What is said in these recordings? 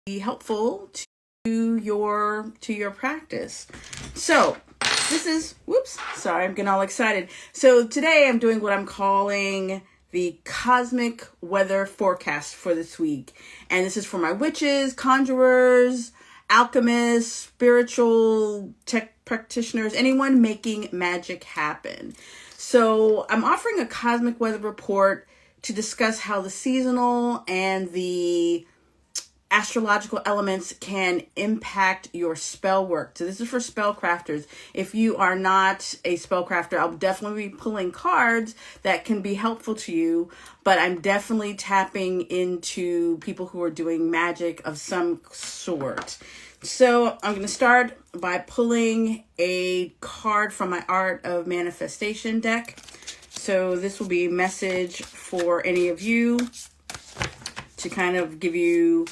helpful to your practice. So this is, I'm getting all excited. So today I'm doing what I'm calling the cosmic weather forecast for this week. And this is for my witches, conjurers, alchemists, spiritual tech practitioners, anyone making magic happen. So I'm offering a cosmic weather report to discuss how the seasonal and the astrological elements can impact your spell work. So this is for spell crafters. If you are not a spell crafter, I'll definitely be pulling cards that can be helpful to you, but I'm definitely tapping into people who are doing magic of some sort. So I'm going to start by pulling a card from my Art of Manifestation deck. So this will be a message for any of you to kind of give you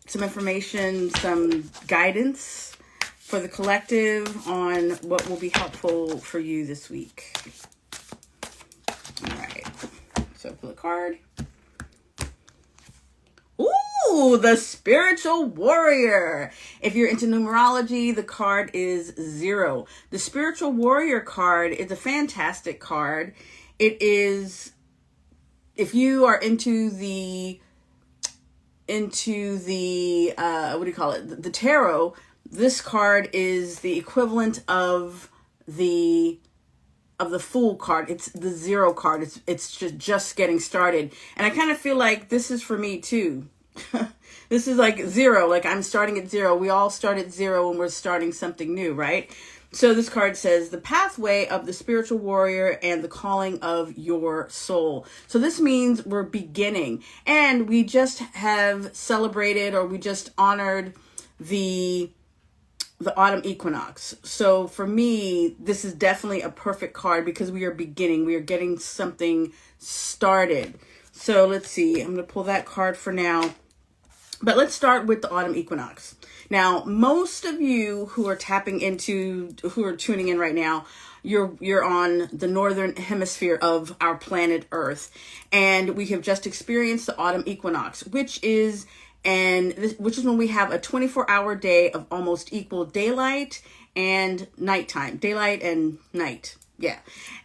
some information, some guidance for the collective on what will be helpful for you this week. All right. So pull a card. Ooh, the spiritual warrior. If you're into numerology, the card is 0. The spiritual warrior card is a fantastic card. It is, if you are into the the tarot, this card is the equivalent of the Fool card. It's the 0 card. It's just getting started. And I kind of feel like this is for me too. This is like 0, like I'm starting at 0. We all start at 0 when we're starting something new, right? So this card says the pathway of the spiritual warrior and the calling of your soul. So this means we're beginning, and we just have celebrated, or we just honored the autumn equinox. So for me, this is definitely a perfect card because we are beginning. We are getting something started. So let's see. I'm going to pull that card for now. But let's start with the autumn equinox. Now, most of you who are tuning in right now, you're on the northern hemisphere of our planet Earth, and we have just experienced the autumn equinox, which is when we have a 24-hour day of almost equal daylight and nighttime, daylight and night. Yeah.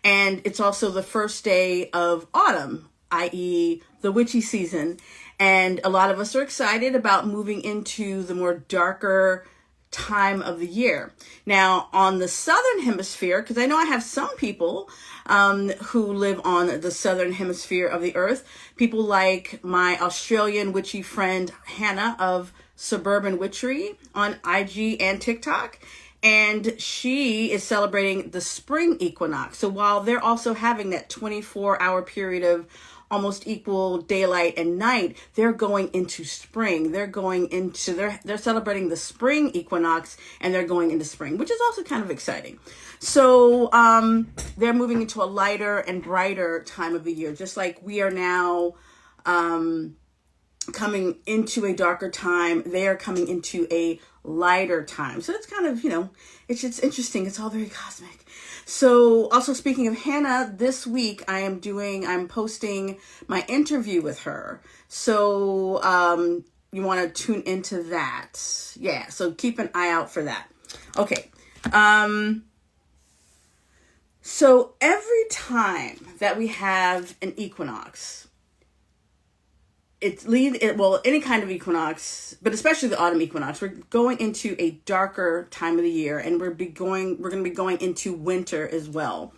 And it's also the first day of autumn, i.e. the witchy season. And a lot of us are excited about moving into the more darker time of the year. Now, on the southern hemisphere, because I know I have some people who live on the southern hemisphere of the earth, people like my Australian witchy friend Hannah of Suburban Witchery on IG and TikTok. And she is celebrating the spring equinox. So while they're also having that 24-hour period of almost equal daylight and night, they're going into spring. They're celebrating the spring equinox, and they're going into spring, which is also kind of exciting. So they're moving into a lighter and brighter time of the year, just like we are now coming into a darker time. They are coming into a lighter time. So it's kind of, it's just interesting. It's all very cosmic. So also speaking of Hannah, this week I'm posting my interview with her. So you want to tune into that. Yeah. So keep an eye out for that. Okay. So every time that we have an equinox, any kind of equinox, but especially the autumn equinox, we're going into a darker time of the year, and we're going to be going into winter as well.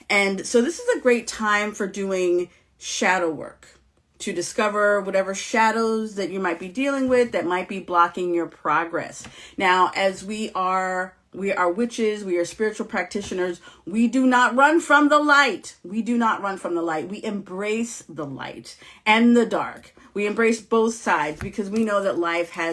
And so this is a great time for doing shadow work, to discover whatever shadows that you might be dealing with that might be blocking your progress. Now, as we are witches, we are spiritual practitioners, we do not run from the light. We do not run from the light. We embrace the light and the dark. We embrace both sides because we know that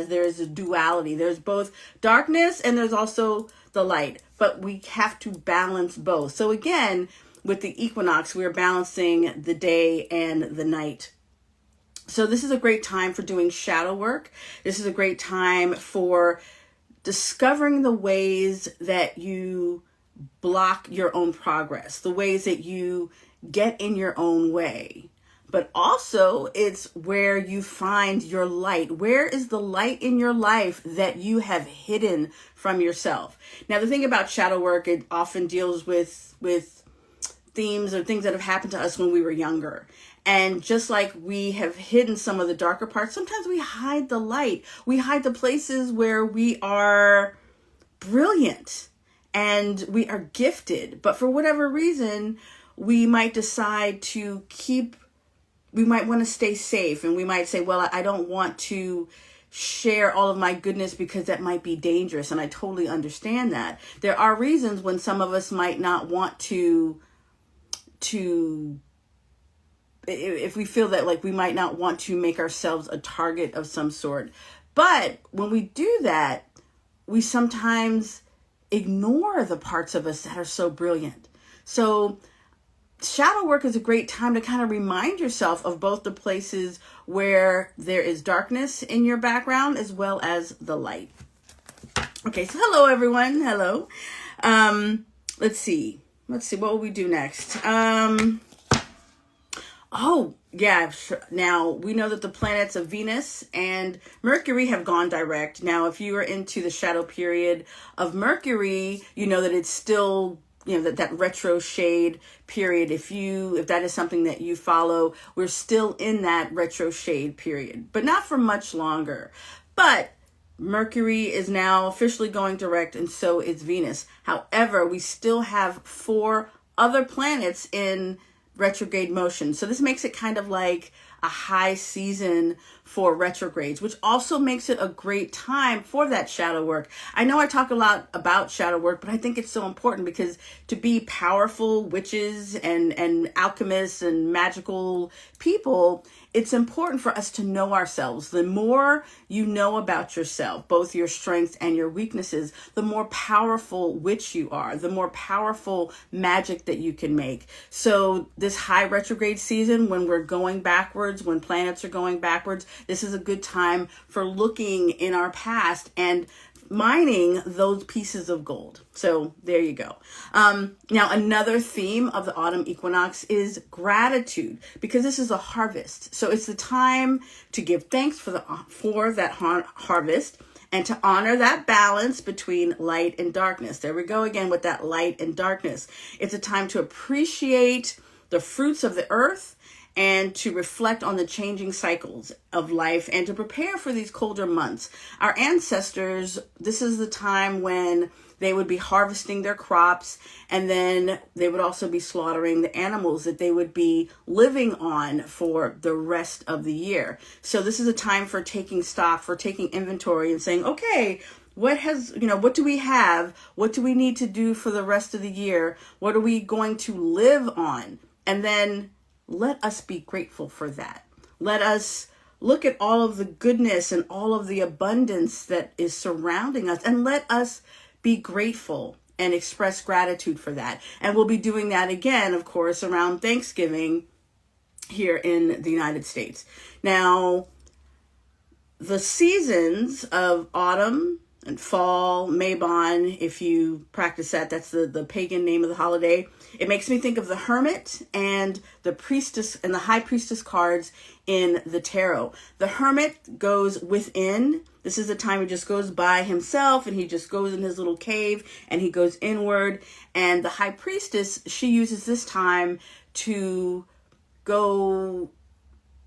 there's a duality. There's both darkness and there's also the light, but we have to balance both. So again, with the equinox, we're balancing the day and the night. So this is a great time for doing shadow work. This is a great time for discovering the ways that you block your own progress, the ways that you get in your own way. but also it's where you find your light. Where is the light in your life that you have hidden from yourself? Now, the thing about shadow work, it often deals with themes or things that have happened to us when we were younger. And just like we have hidden some of the darker parts, sometimes we hide the light. We hide the places where we are brilliant and we are gifted. But for whatever reason, we might decide to we might want to stay safe. And we might say, well, I don't want to share all of my goodness because that might be dangerous. And I totally understand that. There are reasons when some of us might not want to if we feel that like we might not want to make ourselves a target of some sort. But when we do that, we sometimes ignore the parts of us that are so brilliant. So shadow work is a great time to kind of remind yourself of both the places where there is darkness in your background as well as the light. Okay, so hello everyone. Hello. Let's see, what will we do next? Oh, yeah. Now, we know that the planets of Venus and Mercury have gone direct. Now, if you are into the shadow period of Mercury, you know that it's still, that retro shade period. If that is something that you follow, we're still in that retro shade period, but not for much longer. But Mercury is now officially going direct, and so is Venus. However, we still have 4 other planets in retrograde motion. So this makes it kind of like a high season for retrogrades, which also makes it a great time for that shadow work. I know I talk a lot about shadow work, but I think it's so important because to be powerful witches and alchemists and magical people, it's important for us to know ourselves. The more you know about yourself, both your strengths and your weaknesses, the more powerful witch you are, the more powerful magic that you can make. So this high retrograde season, when we're going backwards, when planets are going backwards, this is a good time for looking in our past and mining those pieces of gold. So there you go. Now, another theme of the autumn equinox is gratitude, because this is a harvest. So it's the time to give thanks for that harvest and to honor that balance between light and darkness. There we go again with that light and darkness. It's a time to appreciate the fruits of the earth and to reflect on the changing cycles of life and to prepare for these colder months. Our ancestors, this is the time when they would be harvesting their crops, and then they would also be slaughtering the animals that they would be living on for the rest of the year. So this is a time for taking stock, for taking inventory and saying, okay, what do we have? What do we need to do for the rest of the year? What are we going to live on? And then let us be grateful for that. Let us look at all of the goodness and all of the abundance that is surrounding us, and let us be grateful and express gratitude for that. And we'll be doing that again, of course, around Thanksgiving here in the United States. Now, the seasons of autumn and fall, Mabon, if you practice that, that's the pagan name of the holiday. It makes me think of the hermit and the priestess and the high priestess cards in the tarot. The hermit goes within. This is a time he just goes by himself and he just goes in his little cave and he goes inward. And the high priestess, she uses this time to go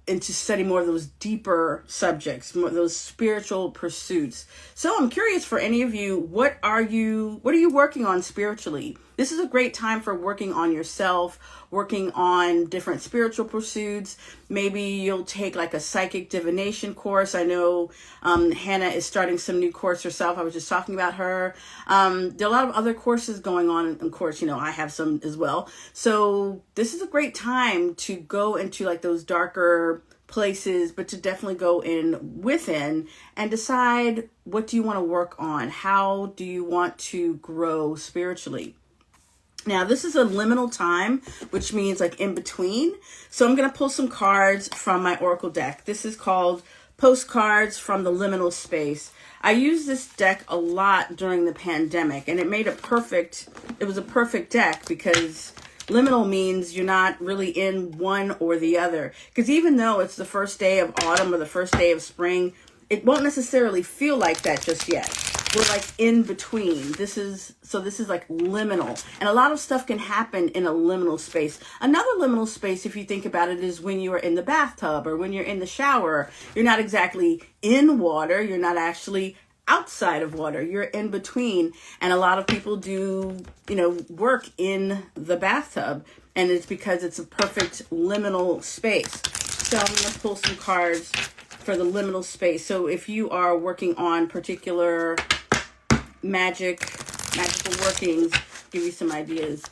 and to study more of those deeper subjects, more those spiritual pursuits. So I'm curious for any of you, what are you working on spiritually? This is a great time for working on yourself, working on different spiritual pursuits. Maybe you'll take like a psychic divination course. I know Hannah is starting some new course herself. I was just talking about her. There are a lot of other courses going on. And of course, I have some as well. So this is a great time to go into like those darker places, but to definitely go in within and decide, what do you want to work on? How do you want to grow spiritually? Now, this is a liminal time, which means like in between. So I'm going to pull some cards from my Oracle deck. This is called Postcards from the Liminal Space. I used this deck a lot during the pandemic, and it was a perfect deck because liminal means you're not really in one or the other. Because even though it's the first day of autumn or the first day of spring, it won't necessarily feel like that just yet. We're like in between. This is like liminal. And a lot of stuff can happen in a liminal space. Another liminal space, if you think about it, is when you are in the bathtub or when you're in the shower. You're not exactly in water. You're not actually outside of water. You're in between. And a lot of people do, work in the bathtub. And it's because it's a perfect liminal space. So I'm going to pull some cards for the liminal space. So if you are working on particular magical workings, give you some ideas.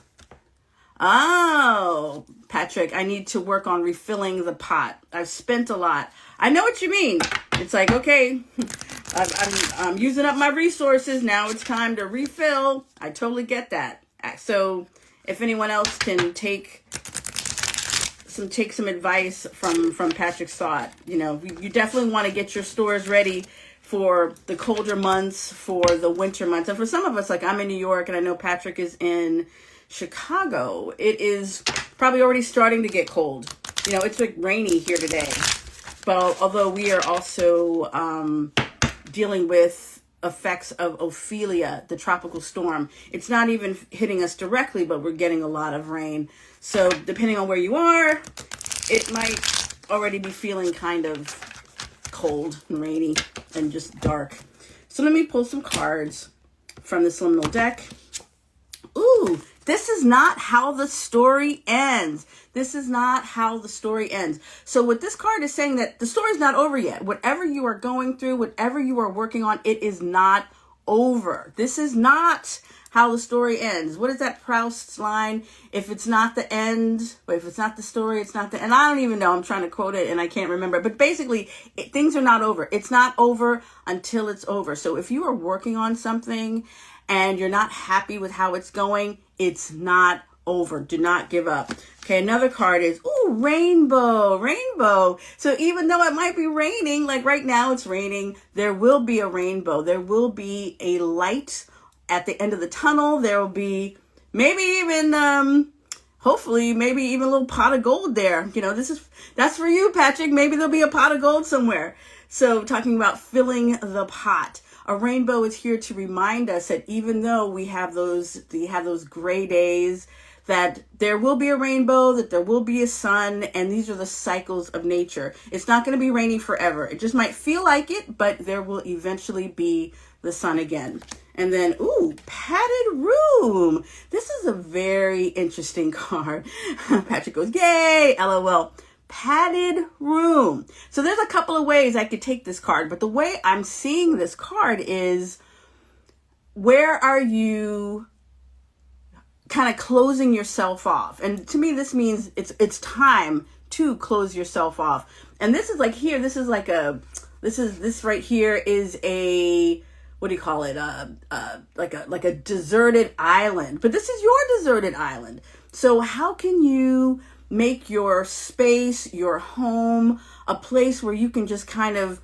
Oh, Patrick, I need to work on refilling the pot. I've spent a lot. I know what you mean. It's like, okay, I'm using up my resources. Now it's time to refill. I totally get that. So if anyone else can take some advice from Patrick's thought, you definitely want to get your stores ready for the colder months, for the winter months. And for some of us, like I'm in New York and I know Patrick is in Chicago, it is probably already starting to get cold. It's like rainy here today. But although we are also dealing with effects of Ophelia, the tropical storm, it's not even hitting us directly, but we're getting a lot of rain. So depending on where you are, it might already be feeling kind of cold and rainy and just dark. So let me pull some cards from this liminal deck. Ooh, this is not how the story ends. This is not how the story ends. So what this card is saying, that the story's not over yet. Whatever you are going through, whatever you are working on, it is not over. This is not how the story ends. What is that Proust's line? If it's not the end, if it's not the story, it's not the end. I don't even know. I'm trying to quote it and I can't remember. But basically, things are not over. It's not over until it's over. So if you are working on something and you're not happy with how it's going, it's not over. Do not give up. Okay, another card is, rainbow. So even though it might be raining, like right now it's raining, there will be a rainbow. There will be a light at the end of the tunnel. There will be maybe even, hopefully, maybe even a little pot of gold there. That's for you, Patrick. Maybe there'll be a pot of gold somewhere. So talking about filling the pot. A rainbow is here to remind us that even though we have those gray days, that there will be a rainbow, that there will be a sun, and these are the cycles of nature. It's not going to be raining forever. It just might feel like it, but there will eventually be the sun again. And then, padded room. This is a very interesting card. Patrick goes, yay, LOL. Padded room. So there's a couple of ways I could take this card, but the way I'm seeing this card is, where are you kind of closing yourself off? And to me, this means it's time to close yourself off. And this is like here, this right here is a, what do you call it? Like a deserted island, but this is your deserted island. So how can you make your space, your home, a place where you can just kind of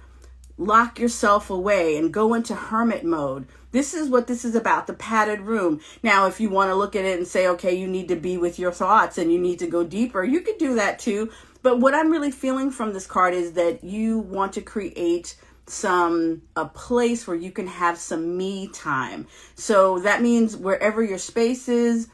lock yourself away and go into hermit mode? This is what this is about, the padded room. Now, if you want to look at it and say, okay, you need to be with your thoughts and you need to go deeper, you could do that too. But what I'm really feeling from this card is that you want to create a place where you can have some me time. So that means wherever your space is,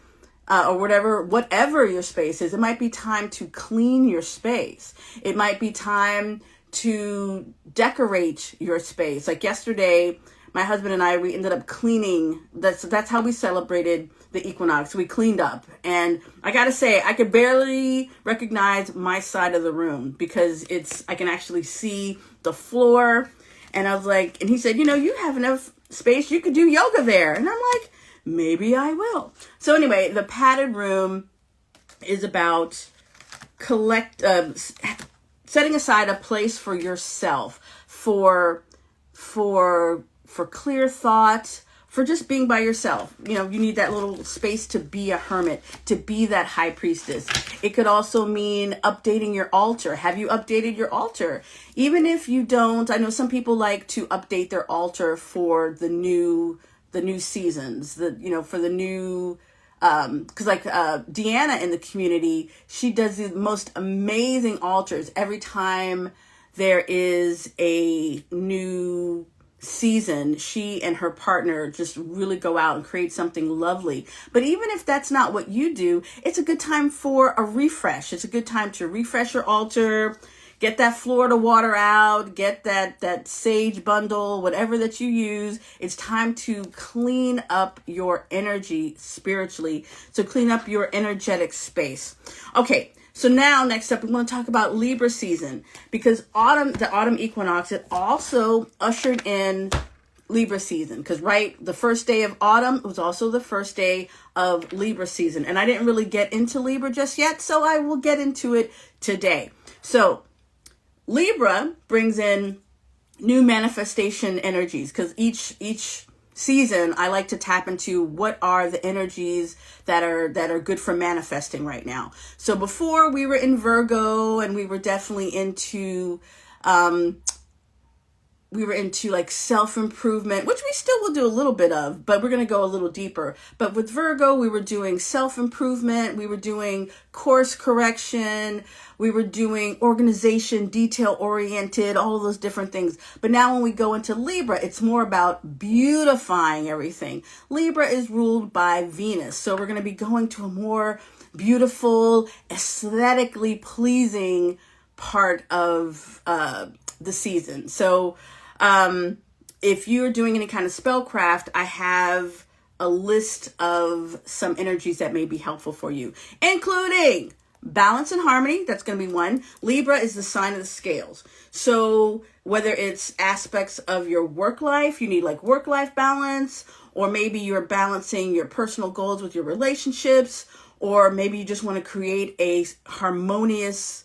or whatever your space is, it might be time to clean your space. It might be time to decorate your space. Like yesterday, my husband and we ended up cleaning. That's how we celebrated the equinox. We cleaned up. And I gotta say, I could barely recognize my side of the room because I can actually see the floor. And I was like, and he said, you have enough space, you could do yoga there. And I'm like, maybe I will. So anyway, the padded room is about setting aside a place for yourself, for clear thought, for just being by yourself. You need that little space to be a hermit, to be that high priestess. It could also mean updating your altar. Have you updated your altar? Even if you don't, I know some people like to update their altar for the new seasons, for the new because like Deanna in the community, she does the most amazing altars every time there is a new season. She and her partner just really go out and create something lovely. But even if that's not what you do, it's a good time for a refresh. It's a good time to refresh your altar, get that Florida water out, get that sage bundle, whatever that you use. It's time to clean up your energy spiritually. So clean up your energetic space. Okay. So now, next up, we want to talk about Libra season, because the autumn equinox, it also ushered in Libra season, because the first day of autumn was also the first day of Libra season. And I didn't really get into Libra just yet, so I will get into it today. So Libra brings in new manifestation energies, because each season I like to tap into what are the energies that are good for manifesting right now. So before, we were in Virgo, and we were definitely into like self-improvement, which we still will do a little bit of, but we're going to go a little deeper. But with Virgo, we were doing self-improvement, we were doing course correction, we were doing organization, detail-oriented, all of those different things. But now when we go into Libra, it's more about beautifying everything. Libra is ruled by Venus, so we're going to be going to a more beautiful, aesthetically pleasing part of the season. So if you're doing any kind of spellcraft, I have a list of some energies that may be helpful for you, including balance and harmony. That's going to be one. Libra is the sign of the scales. So whether it's aspects of your work life, you need like work-life balance, or maybe you're balancing your personal goals with your relationships, or maybe you just want to create a harmonious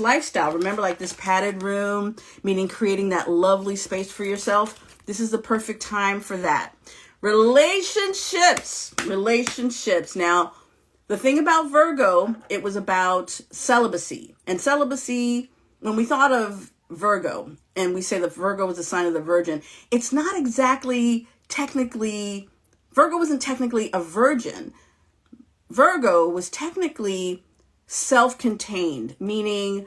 lifestyle. Remember, like this padded room, meaning creating that lovely space for yourself. This is the perfect time for that. Relationships. Now, the thing about Virgo, it was about celibacy. And celibacy, when we thought of Virgo, and we say that Virgo was a sign of the Virgin, it's not exactly Virgo wasn't technically a virgin. Virgo was technically self-contained, meaning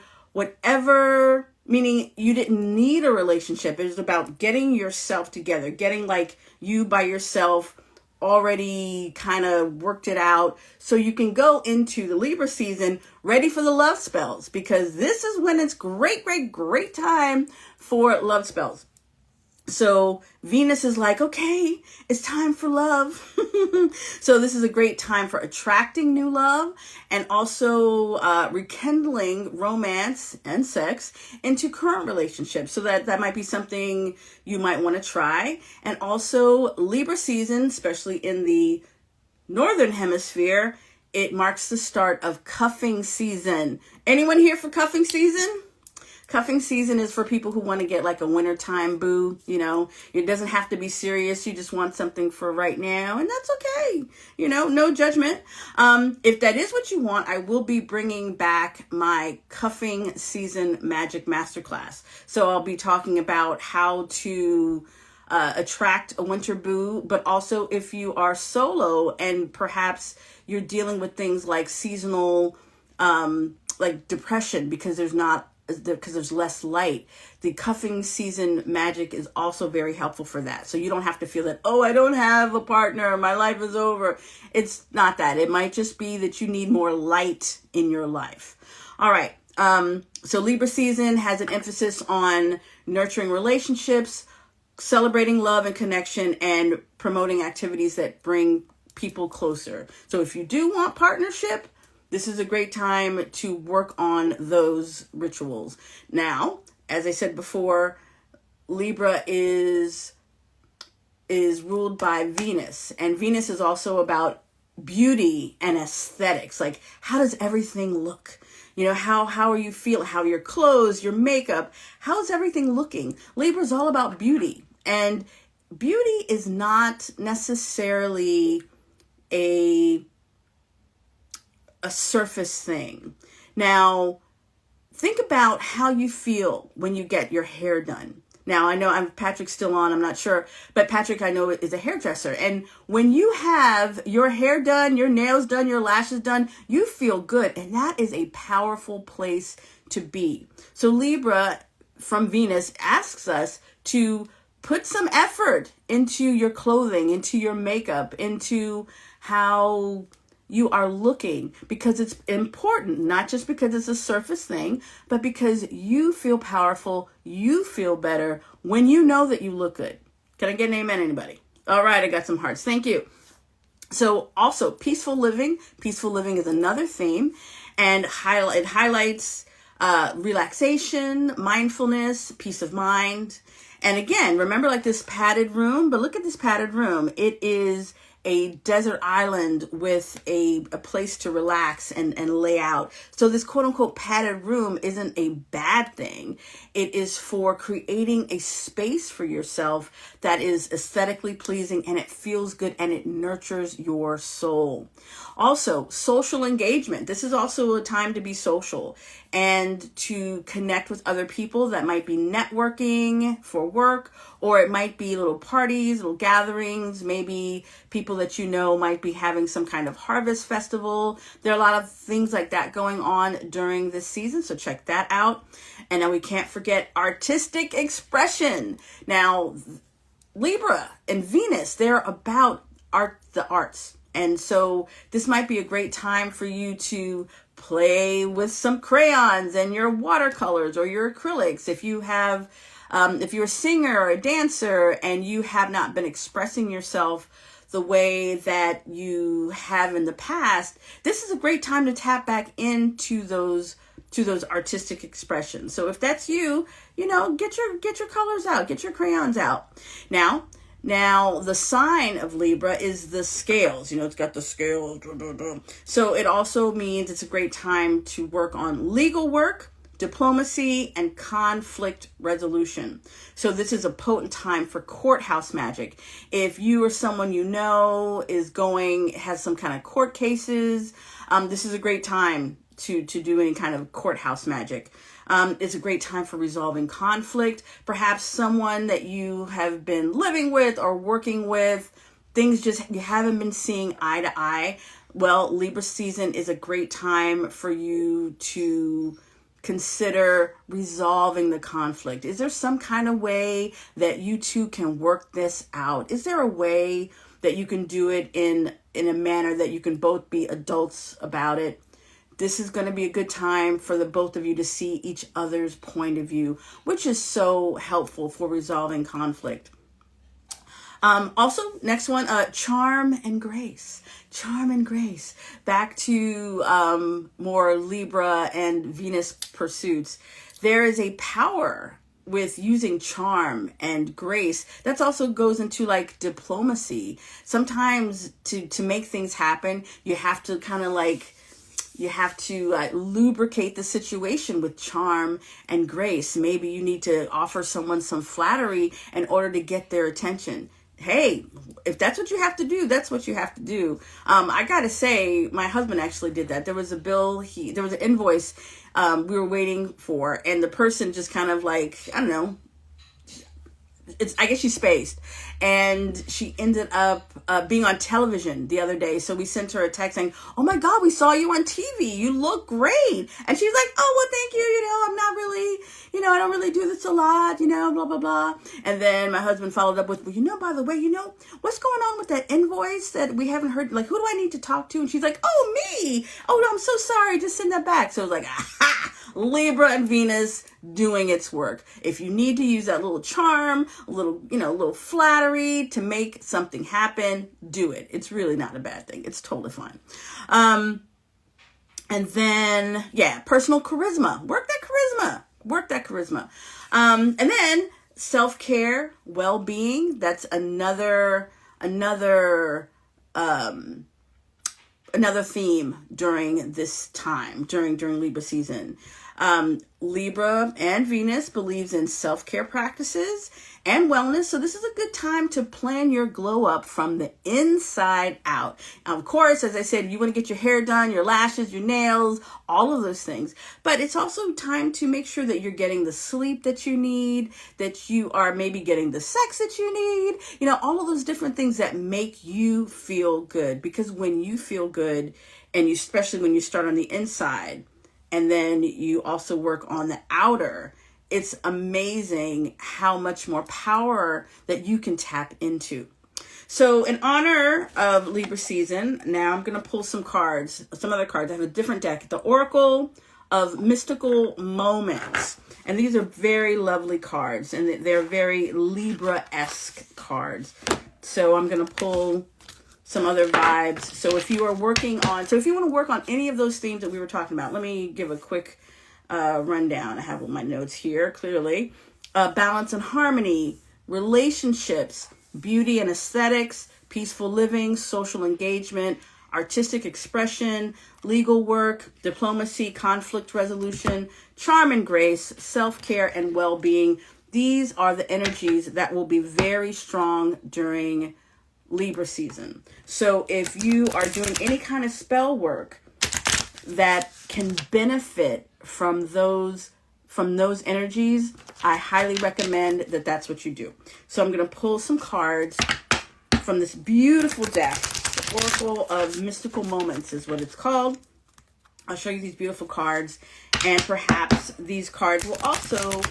you didn't need a relationship. It was about getting yourself together, getting like you by yourself, already kind of worked it out, so you can go into the Libra season ready for the love spells, because this is when it's great time for love spells. So Venus is like, okay, it's time for love. So this is a great time for attracting new love, and also rekindling romance and sex into current relationships. So that might be something you might want to try. And also Libra season, especially in the Northern Hemisphere, it marks the start of cuffing season. Anyone here for cuffing season? Cuffing season is for people who want to get like a wintertime boo, It doesn't have to be serious. You just want something for right now, and that's okay. No judgment. If that is what you want, I will be bringing back my cuffing season magic masterclass. So I'll be talking about how to attract a winter boo, but also if you are solo and perhaps you're dealing with things like seasonal, like depression, because there's less light. The cuffing season magic is also very helpful for that. So you don't have to feel that, oh, I don't have a partner, my life is over. It's not that. It might just be that you need more light in your life. All right. So Libra season has an emphasis on nurturing relationships, celebrating love and connection, and promoting activities that bring people closer. So if you do want partnership, this is a great time to work on those rituals. Now, as I said before, Libra is ruled by Venus, and Venus is also about beauty and aesthetics. Like, how does everything look? How are you feeling? How are your clothes, your makeup? How's everything looking? Libra is all about beauty, and beauty is not necessarily a surface thing. Now, think about how you feel when you get your hair done. Now, I know Patrick's still on, I'm not sure, but Patrick, I know, is a hairdresser. And when you have your hair done, your nails done, your lashes done, you feel good. And that is a powerful place to be. So Libra from Venus asks us to put some effort into your clothing, into your makeup, into how you are looking, because it's important, not just because it's a surface thing, but because you feel powerful, you feel better when you know that you look good. Can I get an amen, anybody? All right, I got some hearts. Thank you. So also peaceful living. Peaceful living is another theme, and it highlights relaxation, mindfulness, peace of mind. And again, remember like this padded room, but look at this padded room. It is a desert island with a place to relax and lay out. So this quote unquote padded room isn't a bad thing. It is for creating a space for yourself that is aesthetically pleasing, and it feels good, and it nurtures your soul. Also, social engagement. This is also a time to be social and to connect with other people. That might be networking for work, or it might be little parties, little gatherings. Maybe people that you know might be having some kind of harvest festival. There are a lot of things like that going on during this season, so check that out. And then we can't forget artistic expression. Now, Libra and Venus, they're about the arts. And so this might be a great time for you to play with some crayons and your watercolors or your acrylics. If you have, if you're a singer or a dancer and you have not been expressing yourself the way that you have in the past, this is a great time to tap back into those artistic expressions. So if that's you, get your colors out, get your crayons out. Now, the sign of Libra is the scales. It's got the scales. So it also means it's a great time to work on legal work, diplomacy, and conflict resolution. So this is a potent time for courthouse magic. If you or someone has some kind of court cases, this is a great time to do any kind of courthouse magic. It's a great time for resolving conflict. Perhaps someone that you have been living with or working with, you haven't been seeing eye to eye. Well, Libra season is a great time for you to consider resolving the conflict. Is there some kind of way that you two can work this out? Is there a way that you can do it in a manner that you can both be adults about it? This is going to be a good time for the both of you to see each other's point of view, which is so helpful for resolving conflict. Also, next one, charm and grace. Charm and grace. Back to more Libra and Venus pursuits. There is a power with using charm and grace. That also goes into like diplomacy. Sometimes to make things happen, you have to lubricate the situation with charm and grace. Maybe you need to offer someone some flattery in order to get their attention. Hey, if that's what you have to do, that's what you have to do. I gotta say, my husband actually did that. There was an invoice we were waiting for, and the person just kind of I guess she spaced, and she ended up being on television the other day. So we sent her a text saying, "Oh my God, we saw you on TV. You look great." And she's like, "Oh, well, thank you. I'm not really, I don't really do this a lot, blah, blah, blah." And then my husband followed up with, "Well, by the way, what's going on with that invoice that we haven't heard? Like, who do I need to talk to?" And she's like, "Oh, me. Oh, no, I'm so sorry. Just send that back." So it was like, aha, Libra and Venus doing its work. If you need to use that little charm, a little flattery to make something happen, do it. It's really not a bad thing. It's totally fine. And then, personal charisma. Work that charisma. And then self-care, well-being. That's another theme during this time, during Libra season. Libra and Venus believes in self-care practices and wellness. So this is a good time to plan your glow up from the inside out. Now, of course, as I said, you want to get your hair done, your lashes, your nails, all of those things. But it's also time to make sure that you're getting the sleep that you need, that you are maybe getting the sex that you need, all of those different things that make you feel good. Because when you feel good, and especially when you start on the inside, and then you also work on the outer, it's amazing how much more power that you can tap into. So in honor of Libra season, now I'm going to pull some cards, some other cards. I have a different deck, the Oracle of Mystical Moments. And these are very lovely cards, and they're very Libra-esque cards. So I'm going to pull some other vibes. So if you want to work on any of those themes that we were talking about, let me give a quick rundown. I have all my notes here, clearly. Balance and harmony, relationships, beauty and aesthetics, peaceful living, social engagement, artistic expression, legal work, diplomacy, conflict resolution, charm and grace, self-care and well-being. These are the energies that will be very strong during Libra season. So if you are doing any kind of spell work that can benefit from those energies, I highly recommend that that's what you do. So I'm going to pull some cards from this beautiful deck. The Oracle of Mystical Moments is what it's called. I'll show you these beautiful cards, and perhaps these cards will also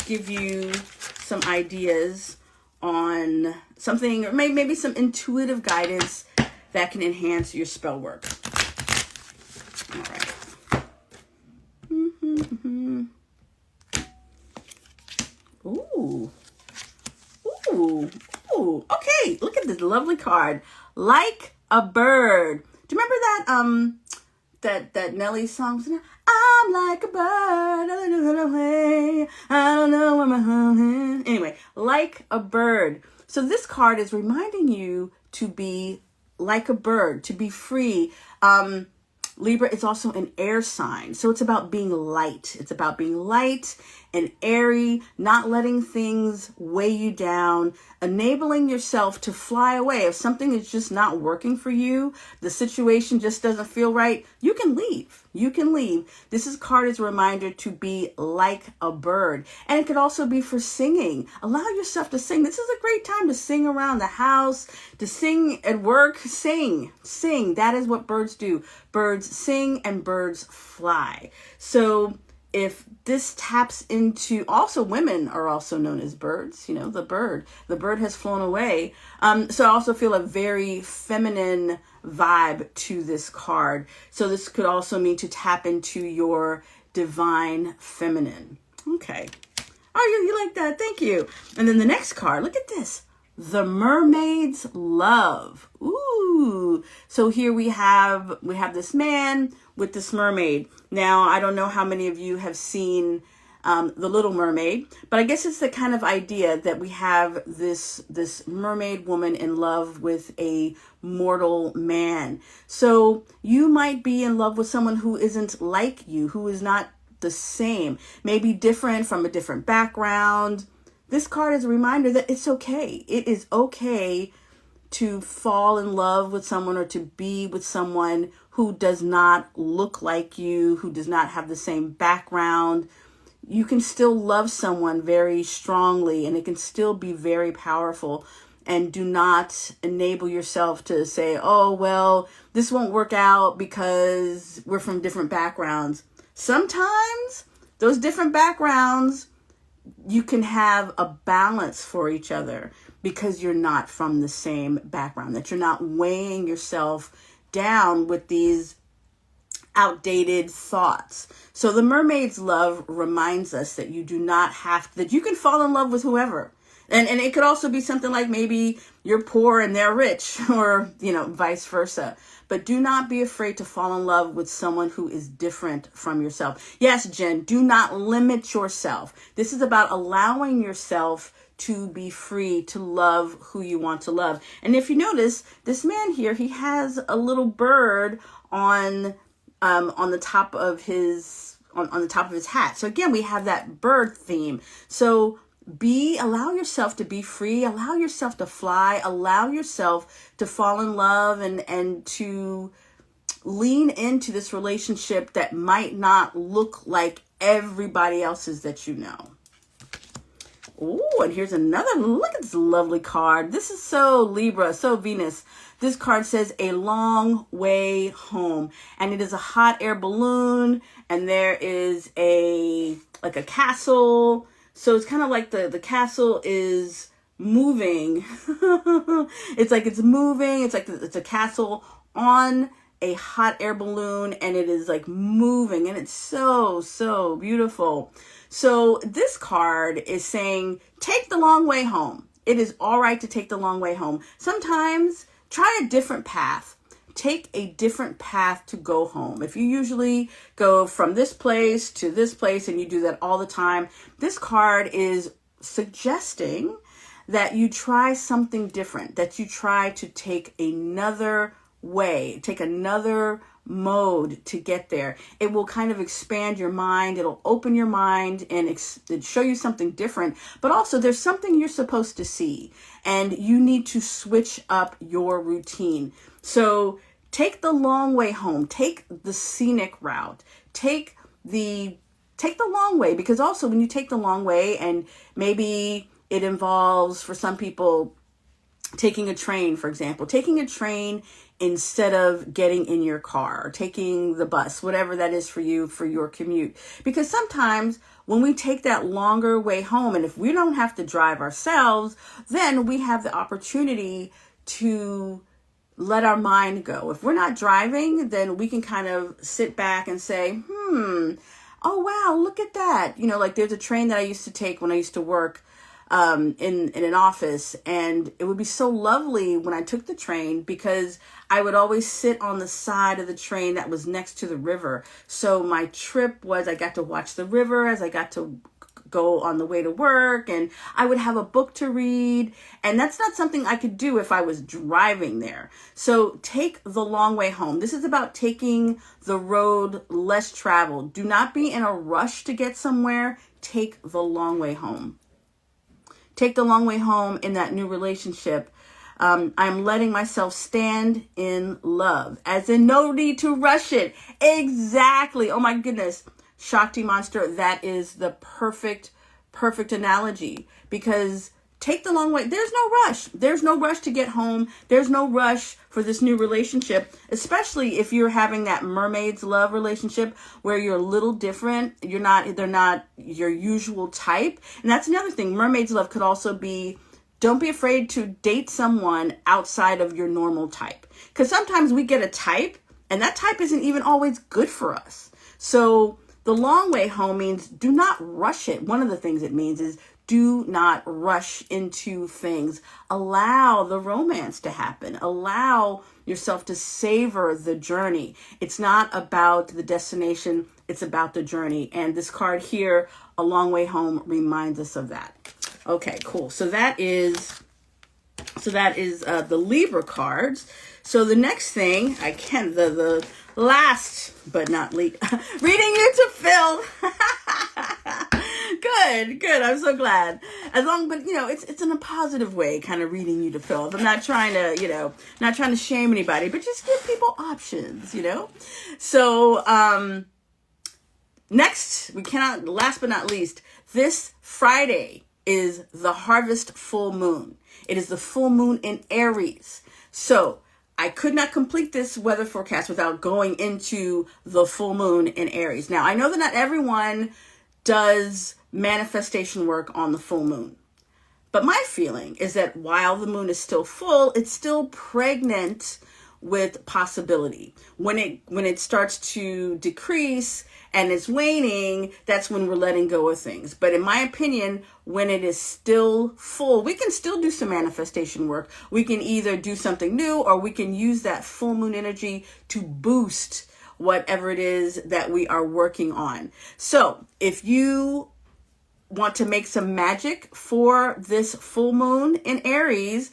give you some ideas on something, or maybe some intuitive guidance that can enhance your spell work. All right. Ooh. Okay, look at this lovely card. Like a bird. Do you remember that Nelly song? I'm like a bird. I don't know where my home is. Anyway, like a bird. So this card is reminding you to be like a bird, to be free. Libra is also an air sign. So it's about being light. It's about being light and airy, not letting things weigh you down, enabling yourself to fly away. If something is just not working for you, the situation just doesn't feel right, you can leave. You can leave. This card is a reminder to be like a bird. And it could also be for singing. Allow yourself to sing. This is a great time to sing around the house, to sing at work. Sing. That is what birds do. Birds sing and birds fly. So if this taps into, also women are also known as birds, the bird has flown away. So I also feel a very feminine vibe to this card. So this could also mean to tap into your divine feminine. Okay. Oh, you like that. Thank you. And then the next card, look at this. The Mermaid's Love. Ooh. So here we have this man with this mermaid. Now, I don't know how many of you have seen The Little Mermaid, but I guess it's the kind of idea that we have this mermaid woman in love with a mortal man. So you might be in love with someone who isn't like you, who is not the same, maybe different, from a different background. This card is a reminder that it's okay. It is okay to fall in love with someone or to be with someone who does not look like you, who does not have the same background. You can still love someone very strongly, and it can still be very powerful. And do not enable yourself to say, oh, well, this won't work out because we're from different backgrounds. Sometimes those different backgrounds, you can have a balance for each other because you're not from the same background, that you're not weighing yourself down with these outdated thoughts. So the Mermaid's Love reminds us that you do not have, that you can fall in love with whoever. And it could also be something like maybe you're poor and they're rich, or, vice versa. But do not be afraid to fall in love with someone who is different from yourself. Yes, Jen, do not limit yourself. This is about allowing yourself to be free to love who you want to love. And if you notice, this man here, he has a little bird on the top of his on the top of his hat. So again, we have that bird theme. So allow yourself to be free, allow yourself to fly, allow yourself to fall in love and to lean into this relationship that might not look like everybody else's that you know. Oh, and here's another, look at this lovely card. This is so Libra, so Venus. This card says a long way home, and it is a hot air balloon, and there is like a castle. So it's kind of like the castle is moving. It's like it's moving. It's like it's a castle on a hot air balloon, and it is like moving, and it's so, so beautiful. So this card is saying, take the long way home. It is all right to take the long way home. Sometimes try a different path. Take a different path to go home. If you usually go from this place to this place and you do that all the time, this card is suggesting that you try something different, that you try to take another way, take another mode to get there. It will kind of expand your mind. It'll open your mind and show you something different. But also there's something you're supposed to see, and you need to switch up your routine. So take the long way home. Take the scenic route. Take the long way, because also when you take the long way, and maybe it involves, for some people, taking a train, for example, taking a train instead of getting in your car, or taking the bus, whatever that is for you, for your commute. Because sometimes when we take that longer way home, and if we don't have to drive ourselves, then we have the opportunity to let our mind go. If we're not driving, then we can kind of sit back and say, oh, wow, look at that. You know, like there's a train that I used to take when I used to work in an office, and it would be so lovely when I took the train, because I would always sit on the side of the train that was next to the river. So my trip was, I got to watch the river as I got to go on the way to work, and I would have a book to read, and that's not something I could do if I was driving there. So take the long way home. This is about taking the road less traveled. Do not be in a rush to get somewhere. Take the long way home. Take the long way home in that new relationship. I'm letting myself stand in love, as in no need to rush it. Exactly. Oh my goodness. Shakti Monster, that is the perfect analogy, because take the long way. There's no rush. There's no rush to get home. There's no rush for this new relationship, especially if you're having that mermaid's love relationship where you're a little different. They're not your usual type. And that's another thing. Mermaid's love could also be, don't be afraid to date someone outside of your normal type. Because sometimes we get a type, and that type isn't even always good for us. So the long way home means do not rush it. One of the things it means is do not rush into things. Allow the romance to happen. Allow yourself to savor the journey. It's not about the destination. It's about the journey. And this card here, A Long Way Home, reminds us of that. Okay, cool. So that is the Libra cards. So the next thing, the last but not least, reading you to Phil. Good. I'm so glad. But it's in a positive way, kind of reading you to Phil. I'm not trying to shame anybody, but just give people options, So, next, last but not least, this Friday is the harvest full moon. It is the full moon in Aries. So I could not complete this weather forecast without going into the full moon in Aries. Now, I know that not everyone does manifestation work on the full moon, but my feeling is that while the moon is still full, it's still pregnant with possibility. When it starts to decrease and it's waning, that's when we're letting go of things. But in my opinion, when it is still full, we can still do some manifestation work. We can either do something new, or we can use that full moon energy to boost whatever it is that we are working on. So if you want to make some magic for this full moon in Aries,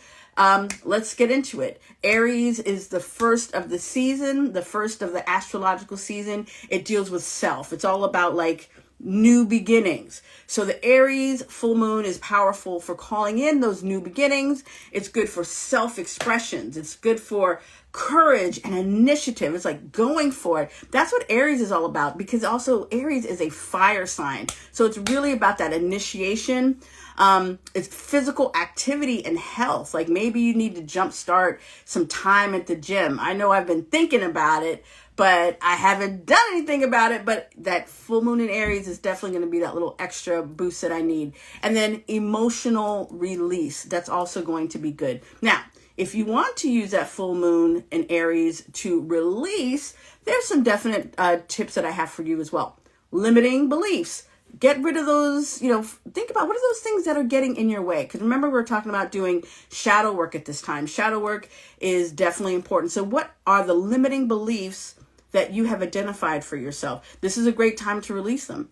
let's get into it. Aries is the first of the season, the first of the astrological season. It deals with self. It's all about like new beginnings. So the Aries full moon is powerful for calling in those new beginnings. It's good for self-expressions. It's good for courage and initiative. It's like going for it. That's what Aries is all about, because also Aries is a fire sign. So it's really about that initiation. It's physical activity and health. Like maybe you need to jumpstart some time at the gym. I know I've been thinking about it, but I haven't done anything about it. But that full moon in Aries is definitely going to be that little extra boost that I need. And then emotional release. That's also going to be good. Now, if you want to use that full moon in Aries to release, there's some definite tips that I have for you as well. Limiting beliefs. Get rid of those, think about what are those things that are getting in your way. Because remember, we're talking about doing shadow work at this time. Shadow work is definitely important. So what are the limiting beliefs that you have identified for yourself? This is a great time to release them.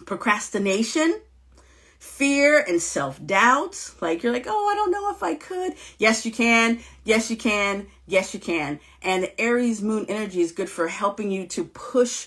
Procrastination, fear and self-doubt. Like you're like, oh, I don't know if I could. Yes, you can. Yes, you can. Yes, you can. And the Aries moon energy is good for helping you to push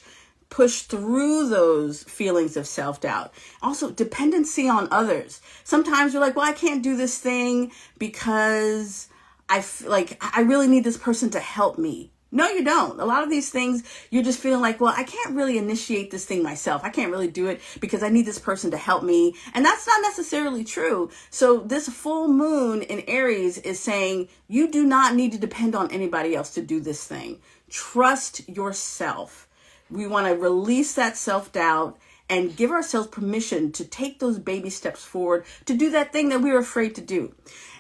through those feelings of self-doubt. Also, dependency on others. Sometimes you're like, well, I can't do this thing because I feel like I really need this person to help me. No, you don't. A lot of these things, you're just feeling like, well, I can't really initiate this thing myself. I can't really do it because I need this person to help me. And that's not necessarily true. So this full moon in Aries is saying you do not need to depend on anybody else to do this thing. Trust yourself. We want to release that self-doubt and give ourselves permission to take those baby steps forward to do that thing that we were afraid to do.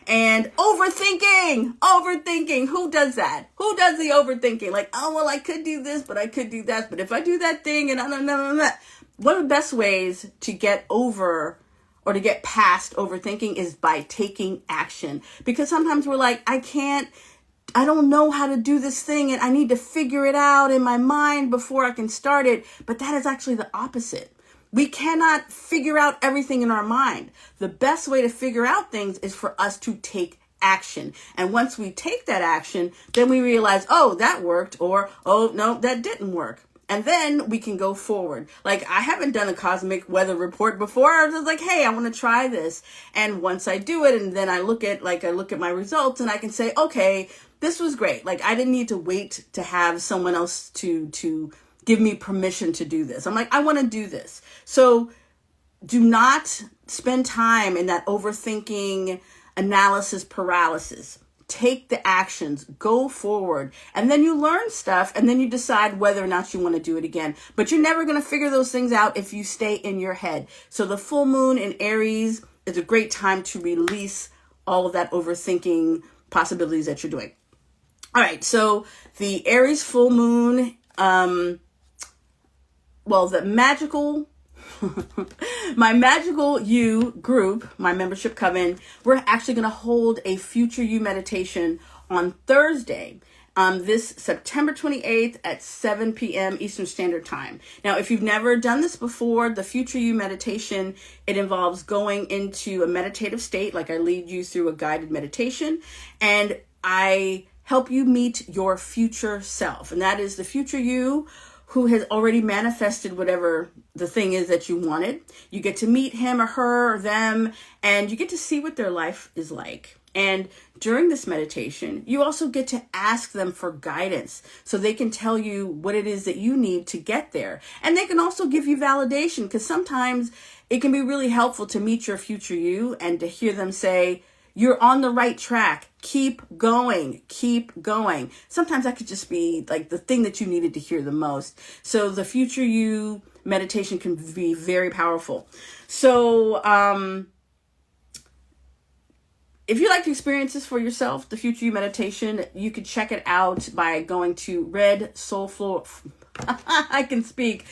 And overthinking, who does that? Who does the overthinking? Like, oh, well, I could do this, but I could do that. But if I do that thing and one of the best ways to get over or to get past overthinking is by taking action. Because sometimes we're like, I don't know how to do this thing and I need to figure it out in my mind before I can start it. But that is actually the opposite. We cannot figure out everything in our mind. The best way to figure out things is for us to take action. And once we take that action, then we realize, oh, that worked, or, oh, no, that didn't work. And then we can go forward. Like, I haven't done a cosmic weather report before. I was like, hey, I want to try this. And once I do it, and then I look at my results and I can say, okay, this was great. Like, I didn't need to wait to have someone else to give me permission to do this. I'm like, I want to do this. So do not spend time in that overthinking, analysis paralysis. Take the actions, go forward, and then you learn stuff, and then you decide whether or not you want to do it again. But you're never going to figure those things out if you stay in your head. So the full moon in Aries is a great time to release all of that overthinking possibilities that you're doing. All right, so the Aries full moon, the magical, my Magical You group, my membership coven, we're actually going to hold a Future You meditation on Thursday, this September 28th at 7 p.m. Eastern Standard Time. Now, if you've never done this before, the Future You meditation, it involves going into a meditative state, like I lead you through a guided meditation, and I help you meet your future self. And that is the future you who has already manifested whatever the thing is that you wanted. You get to meet him or her or them, and you get to see what their life is like. And during this meditation, you also get to ask them for guidance so they can tell you what it is that you need to get there. And they can also give you validation, because sometimes it can be really helpful to meet your future you and to hear them say, you're on the right track. Keep going. Keep going. Sometimes that could just be like the thing that you needed to hear the most. So the Future You meditation can be very powerful. So if you'd like to experience this for yourself, the Future You meditation, you can check it out by going to Red Soul Floor. I can speak.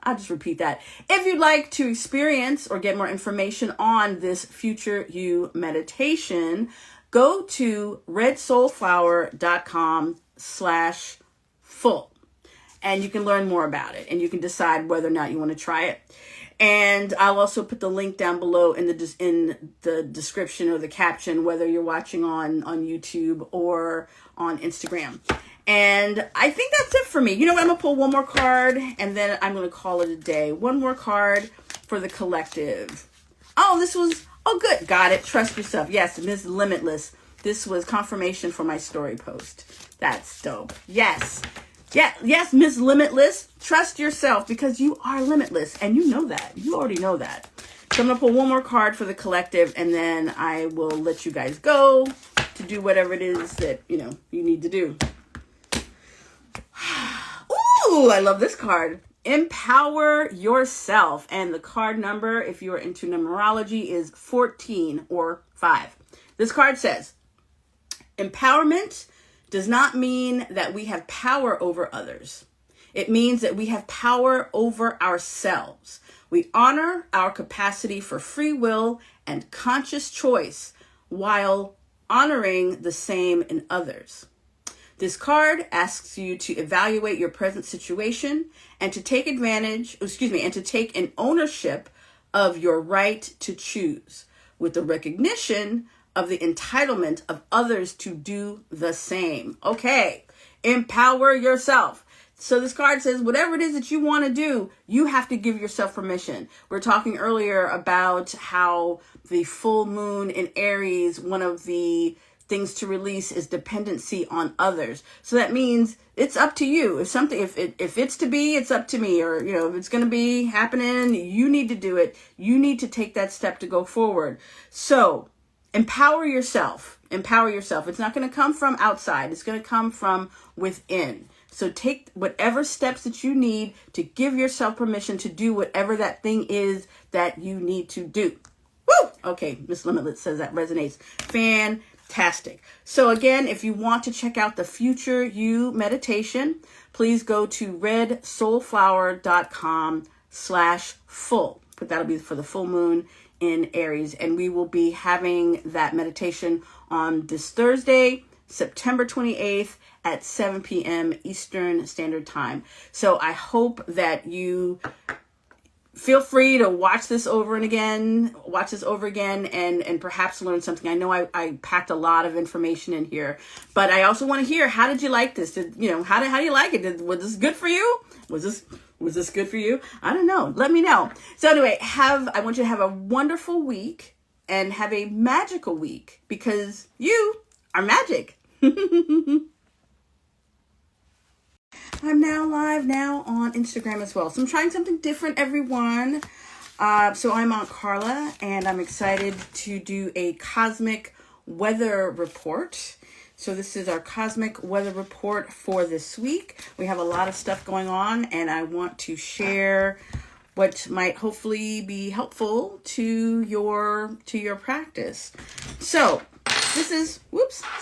I'll just repeat that. If you'd like to experience or get more information on this Future You meditation, go to redsoulflower.com/full, and you can learn more about it, and you can decide whether or not you want to try it. And I'll also put the link down below in the description or the caption, whether you're watching on YouTube or on Instagram. And I think that's it for me. You know what? I'm going to pull one more card, and then I'm going to call it a day. One more card for the collective. Oh, good. Got it. Trust yourself. Yes, Ms. Limitless. This was confirmation for my story post. That's dope. Yes. Yes, Ms. Limitless. Trust yourself, because you are limitless, and you know that. You already know that. So I'm going to pull one more card for the collective, and then I will let you guys go to do whatever it is that, you need to do. Ooh, I love this card. Empower yourself. And the card number, if you are into numerology, is 14 or 5. This card says, empowerment does not mean that we have power over others. It means that we have power over ourselves. We honor our capacity for free will and conscious choice while honoring the same in others. This card asks you to evaluate your present situation and to take an ownership of your right to choose, with the recognition of the entitlement of others to do the same. Okay, empower yourself. So this card says, whatever it is that you want to do, you have to give yourself permission. We're talking earlier about how the full moon in Aries, one of the things to release is dependency on others. So that means it's up to you. If it's to be, it's up to me. Or, if it's going to be happening, you need to do it. You need to take that step to go forward. So empower yourself. Empower yourself. It's not going to come from outside. It's going to come from within. So take whatever steps that you need to give yourself permission to do whatever that thing is that you need to do. Woo! Okay, Miss Limitless says that resonates. Fantastic. So again, if you want to check out the Future You meditation, please go to redsoulflower.com/full. But that'll be for the full moon in Aries. And we will be having that meditation on this Thursday, September 28th at 7 p.m. Eastern Standard Time. So I hope that you feel free to watch this over again, and perhaps learn something. I know I packed a lot of information in here, but I also want to hear, how did you like this? How do you like it? Was this good for you? Was this good for you? I don't know. Let me know. So anyway, I want you to have a wonderful week and have a magical week, because you are magic. I'm now live on Instagram as well. So I'm trying something different, everyone. So I'm on Carla, and I'm excited to do a cosmic weather report. So this is our cosmic weather report for this week. We have a lot of stuff going on, and I want to share what might hopefully be helpful to your practice. So this is,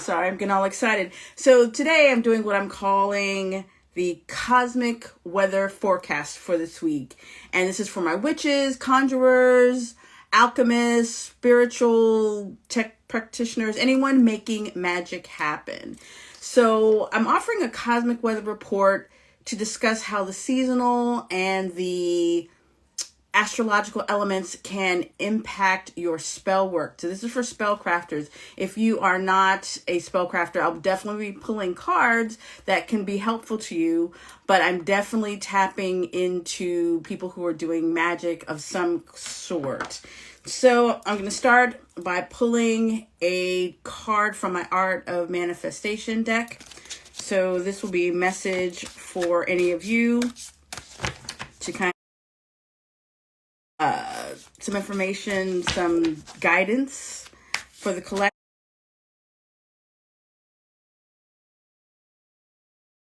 I'm getting all excited. So today I'm doing what I'm calling the cosmic weather forecast for this week. And this is for my witches, conjurers, alchemists, spiritual tech practitioners, anyone making magic happen. So I'm offering a cosmic weather report to discuss how the seasonal and the astrological elements can impact your spell work. So this is for spell crafters. If you are not a spell crafter, I'll definitely be pulling cards that can be helpful to you, but I'm definitely tapping into people who are doing magic of some sort. So I'm going to start by pulling a card from my Art of Manifestation deck. So this will be a message for any of you to kind of some information, some guidance for the collective.